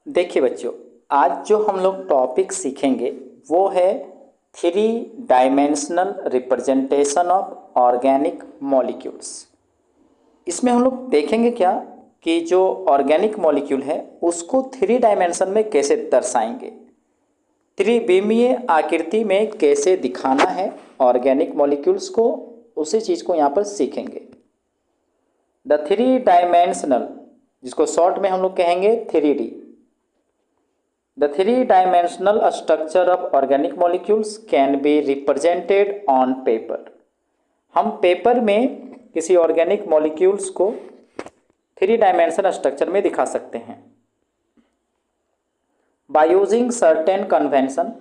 देखिए बच्चों, आज जो हम लोग टॉपिक सीखेंगे वो है three dimensional representation of organic molecules. इसमें हम लोग देखेंगे क्या कि जो ऑर्गेनिक मॉलिक्यूल है उसको थ्री डायमेंशन में कैसे दर्शाएंगे, त्रिविमीय आकृति में कैसे दिखाना है ऑर्गेनिक मॉलिक्यूल्स को, उसी चीज़ को यहाँ पर सीखेंगे। द थ्री डायमेंशनल, जिसको शॉर्ट में हम लोग कहेंगे 3D, The three-dimensional structure of organic molecules can be represented on paper. हम पेपर में किसी ऑर्गेनिक मॉलिक्यूल्स को थ्री डायमेंशनल स्ट्रक्चर में दिखा सकते हैं बाय यूजिंग सर्टेन कन्वेंशन।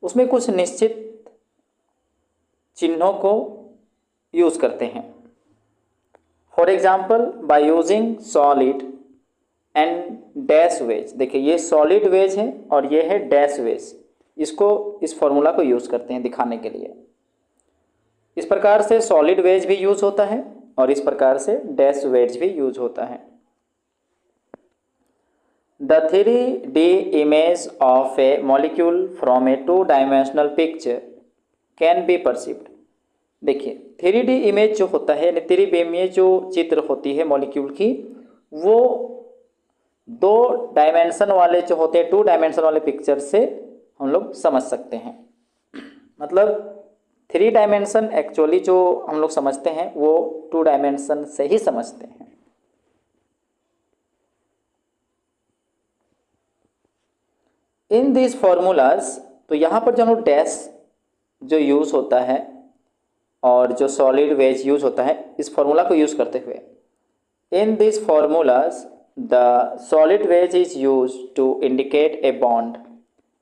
उसमें कुछ निश्चित चिन्हों को यूज करते हैं। For example, by using solid and dash wedge. देखिए ये सॉलिड वेज है और ये है डैश वेज। इस फॉर्मूला को यूज़ करते हैं दिखाने के लिए। इस प्रकार से सॉलिड वेज भी यूज होता है और इस प्रकार से डैश वेज भी यूज होता है। The 3D image of a molecule from a two dimensional picture can be perceived. देखिए 3D इमेज जो होता है, त्रिविमीय जो चित्र होती है मॉलिक्यूल की, वो 2 डायमेंशन वाले जो होते हैं 2 डायमेंशन वाले पिक्चर से हम लोग समझ सकते हैं। मतलब 3 डायमेंशन एक्चुअली जो हम लोग समझते हैं वो 2 डायमेंशन से ही समझते हैं। इन दिस फॉर्मूलाज, तो यहाँ पर जो डैश जो यूज होता है और जो सॉलिड वेज यूज होता है, इस फॉर्मूला को यूज करते हुए, in this formulas the solid wedge is use to indicate a bond.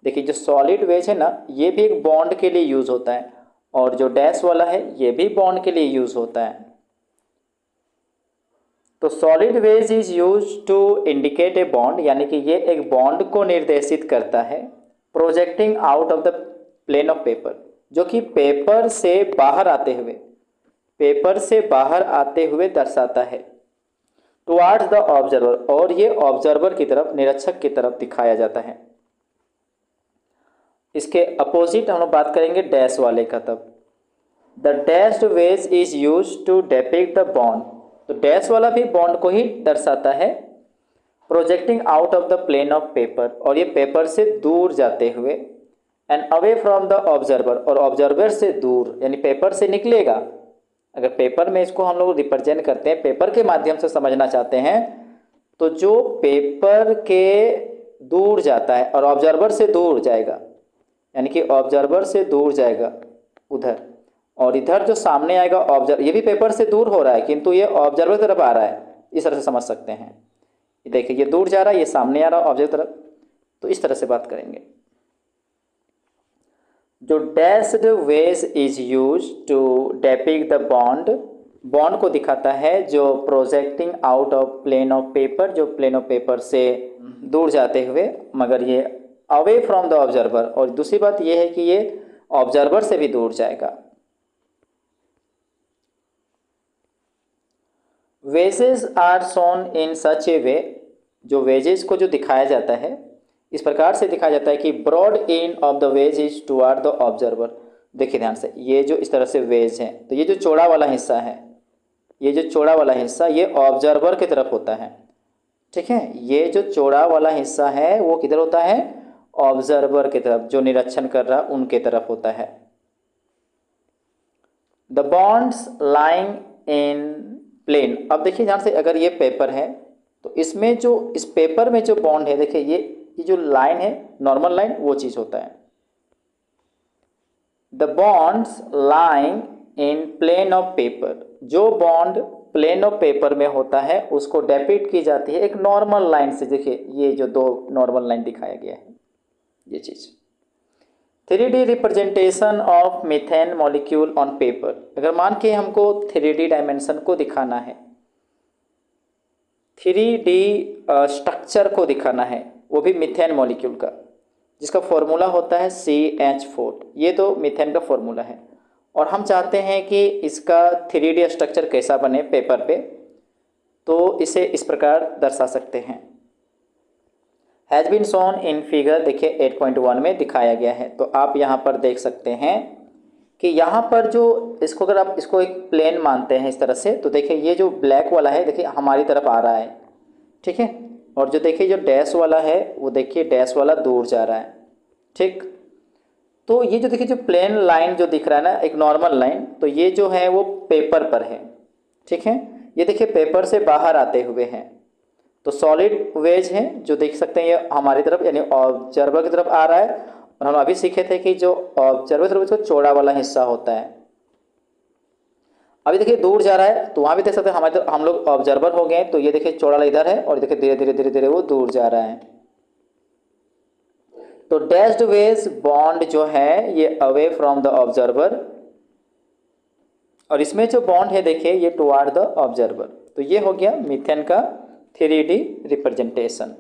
देखिए जो सॉलिड वेज है ना, ये भी एक बॉन्ड के लिए यूज होता है और जो डैश वाला है ये भी बॉन्ड के लिए यूज होता है। तो solid wedge is use to indicate a bond, यानी कि ये एक बॉन्ड को निर्देशित करता है। Projecting out of the plane of paper, जो कि पेपर से बाहर आते हुए दर्शाता है। टुवार्ड्स द ऑब्जर्वर, और ये ऑब्जर्वर की तरफ, निरीक्षक की तरफ दिखाया जाता है। इसके अपोजिट हम लोग बात करेंगे डैश वाले का। तब the dashed wedge is use to depict the bond, तो डैश वाला भी बॉन्ड को ही दर्शाता है। Projecting out of the plane of paper, और ये पेपर से दूर जाते हुए। And away from the observer, और ऑब्जर्वर से दूर, यानी पेपर से निकलेगा। अगर पेपर में इसको हम लोग रिप्रेजेंट करते हैं, पेपर के माध्यम से समझना चाहते हैं, तो जो पेपर के दूर जाता है और ऑब्जर्वर से दूर जाएगा, यानी कि ऑब्जर्वर से दूर जाएगा उधर, और इधर जो सामने आएगा ऑब्जर्वर, ये भी पेपर से दूर हो रहा है किंतु ये ऑब्जर्वर तरफ आ रहा है, इस तरह से समझ सकते हैं। देखिए ये दूर जा रहा है, ये सामने आ रहा है ऑब्जर्वर तरफ, तो इस तरह से बात करेंगे। जो dashed wedge is use to depict the bond, bond को दिखाता है जो projecting out of plane of paper, जो प्लेन ऑफ पेपर से दूर जाते हुए, मगर ये अवे फ्रॉम द ऑब्जर्वर, और दूसरी बात ये है कि ये ऑब्जर्वर से भी दूर जाएगा। वेजेस आर शोन इन सच ए वे, जो वेजेस को जो दिखाया जाता है इस प्रकार से दिखाया जाता है कि broad end of the wedge is toward the observer. देखिए ध्यान से, ये जो इस तरह से वेज है, तो ये जो चौड़ा वाला हिस्सा है, ये जो चौड़ा वाला हिस्सा ये ऑब्जर्वर की तरफ होता है। ठीक है, ये जो चौड़ा वाला हिस्सा है वो किधर होता है? ऑब्जर्वर की तरफ, जो निरीक्षण कर रहा उनके तरफ होता है। The bonds lying in plane, अब देखिए ध्यान से, अगर ये पेपर है तो इसमें जो इस पेपर में जो बॉन्ड है, देखिए ये जो लाइन है नॉर्मल लाइन, वो चीज होता है। The bonds lying in plane of paper, जो बॉन्ड प्लेन ऑफ पेपर में होता है उसको डेपिक्ट की जाती है एक नॉर्मल लाइन से। देखिए ये जो 2 नॉर्मल लाइन दिखाया गया है, ये चीज। 3D representation of methane molecule on paper, अगर मान के हमको 3D डायमेंशन को दिखाना है, 3D स्ट्रक्चर को दिखाना है, वो भी मीथेन मॉलिक्यूल का, जिसका फॉर्मूला होता है CH4। ये तो मीथेन का फॉर्मूला है और हम चाहते हैं कि इसका 3D स्ट्रक्चर कैसा बने पेपर पे, तो इसे इस प्रकार दर्शा सकते हैं। Has been shown in figure, देखिए 8.1 में दिखाया गया है। तो आप यहाँ पर देख सकते हैं कि यहाँ पर जो इसको अगर आप इसको एक प्लेन मानते हैं इस तरह से, तो देखिए ये जो ब्लैक वाला है देखिए हमारी तरफ आ रहा है, ठीक है, और जो देखिए जो डैश वाला है वो देखिए डैश वाला दूर जा रहा है, ठीक। तो ये जो देखिए जो प्लेन लाइन जो दिख रहा है ना, एक नॉर्मल लाइन, तो ये जो है वो पेपर पर है, ठीक है, ये देखिए पेपर से बाहर आते हुए हैं। तो सॉलिड वेज है जो देख सकते हैं ये हमारी तरफ यानी ऑब्जर्वर की तरफ आ रहा है। और हम अभी सीखे थे कि जो ऑब्जर्वर की तरफ जो चौड़ा वाला हिस्सा होता है, अभी देखिए दूर जा रहा है, तो वहाँ भी देख सकते हैं हमारे हम लोग ऑब्जर्वर हो गए। तो ये देखिए चौड़ा वाला इधर है और देखिए धीरे धीरे धीरे धीरे वो दूर जा रहा है। तो डैश्ड वेज बॉन्ड जो है ये अवे फ्रॉम द ऑब्जर्वर, और इसमें जो बॉन्ड है देखिए ये टुवार्ड द ऑब्जर्वर। तो ये हो गया मीथेन का 3D रिप्रेजेंटेशन।